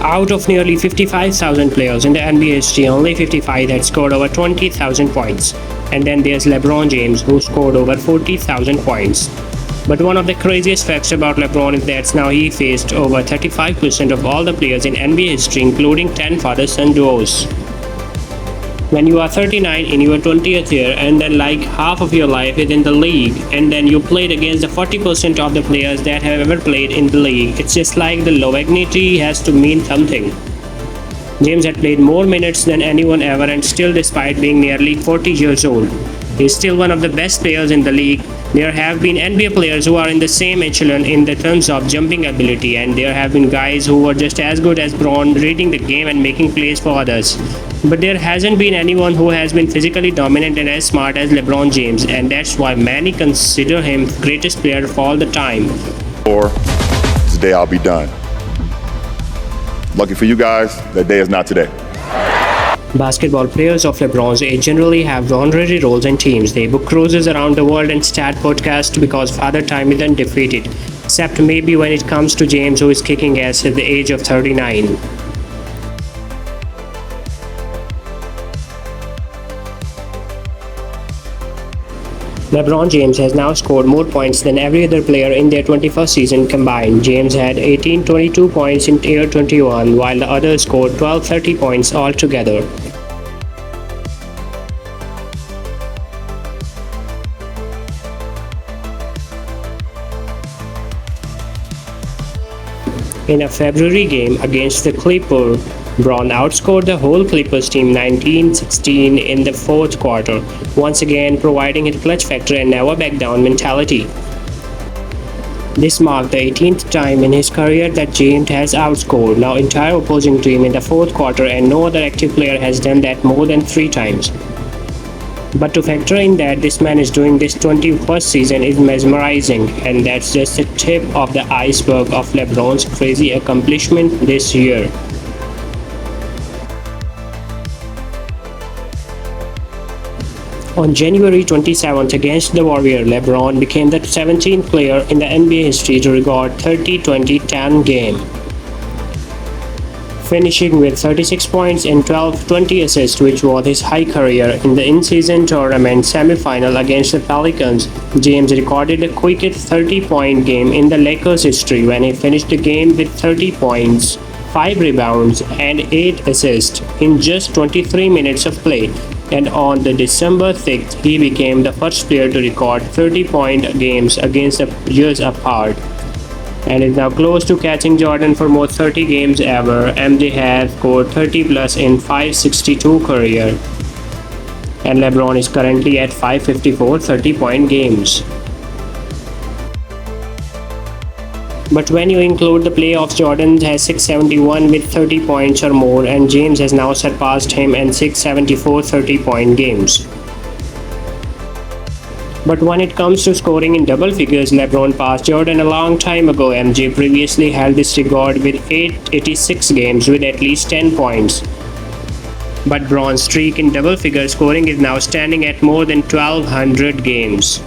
Out of nearly 55,000 players in the NBA history, only 55 had scored over 20,000 points. And then there's LeBron James, who scored over 40,000 points. But one of the craziest facts about LeBron is that now he faced over 35% of all the players in NBA history, including 10 father-son duos. When you are 39 in your 20th year and then like half of your life is in the league, and then you played against the 40% of the players that have ever played in the league, it's just like the longevity has to mean something. James had played more minutes than anyone ever, and still, despite being nearly 40 years old, he's still one of the best players in the league. There have been NBA players who are in the same echelon in the terms of jumping ability, and there have been guys who were just as good as Bron reading the game and making plays for others. But there hasn't been anyone who has been physically dominant and as smart as LeBron James, and that's why many consider him the greatest player of all the time. Or today I'll be done. Lucky for you guys, that day is not today. Basketball players of LeBron's age generally have honorary roles in teams. They book cruises around the world and start podcasts because Father Time is undefeated, except maybe when it comes to James, who is kicking ass at the age of 39. LeBron James has now scored more points than every other player in their 21st season combined. James had 18-22 points in year 21, while the others scored 12-30 points altogether. In a February game against the Clippers, Bron outscored the whole Clippers team 19-16 in the fourth quarter, once again providing his clutch factor and never back down mentality. This marked the 18th time in his career that James has outscored the entire opposing team in the fourth quarter, and no other active player has done that more than 3 times. But to factor in that this man is doing this 21st season is mesmerizing, and that's just the tip of the iceberg of LeBron's crazy accomplishment this year. On January 27th against the Warriors, LeBron became the 17th player in the NBA history to record 30-20-10 game, finishing with 36 points and 12-20 assists, which was his high career. In the in-season tournament semi-final against the Pelicans, James recorded the quickest 30-point game in the Lakers' history when he finished the game with 30 points, 5 rebounds, and 8 assists in just 23 minutes of play. And on the December 6th, he became the first player to record 30-point games against the years apart, and is now close to catching Jordan for most 30 games ever. MJ has scored 30 plus in 562 career, and LeBron is currently at 554 30-point games. But when you include the playoffs, Jordan has 671 with 30 points or more, and James has now surpassed him in 674 30-point games. But when it comes to scoring in double figures, LeBron passed Jordan a long time ago. MJ previously held this record with 886 games with at least 10 points. But Bron's streak in double figure scoring is now standing at more than 1200 games.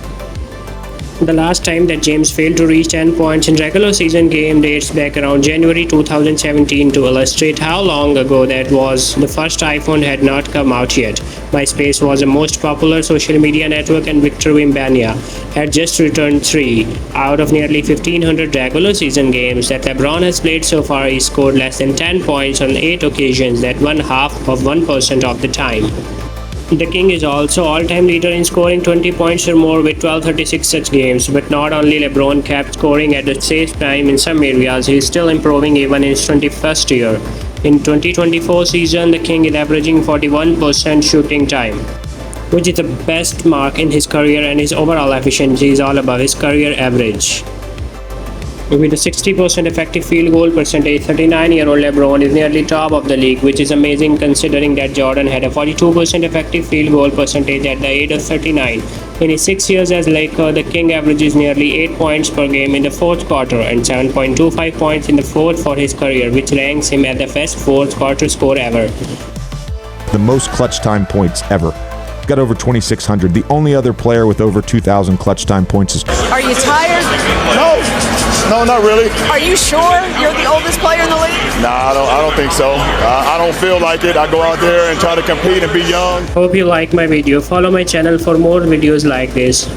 The last time that James failed to reach 10 points in regular season game dates back around January 2017. To illustrate how long ago that was, the first iPhone had not come out yet. MySpace was the most popular social media network, and Victor Wembanyama had just returned 3 out of nearly 1500 regular season games that LeBron has played so far. He scored less than 10 points on 8 occasions, that 0.5% of the time. The King is also all-time leader in scoring 20 points or more with 1236 such games. But not only LeBron kept scoring at the same time in some areas, he is still improving even in his 21st year. In 2024 season, the King is averaging 41% shooting time, which is the best mark in his career, and his overall efficiency is all above his career average. With a 60% effective field goal percentage, 39-year-old LeBron is nearly top of the league, which is amazing considering that Jordan had a 42% effective field goal percentage at the age of 39. In his 6 years as Laker, the King averages nearly 8 points per game in the fourth quarter and 7.25 points in the fourth for his career, which ranks him as the best fourth quarter scorer ever. The most clutch time points ever. Got over 2,600. The only other player with over 2,000 clutch time points is... Are you tired? No. No, not really. Are you sure you're the oldest player in the league? Nah, I don't think so. I don't feel like it. I go out there and try to compete and be young. Hope you like my video. Follow my channel for more videos like this.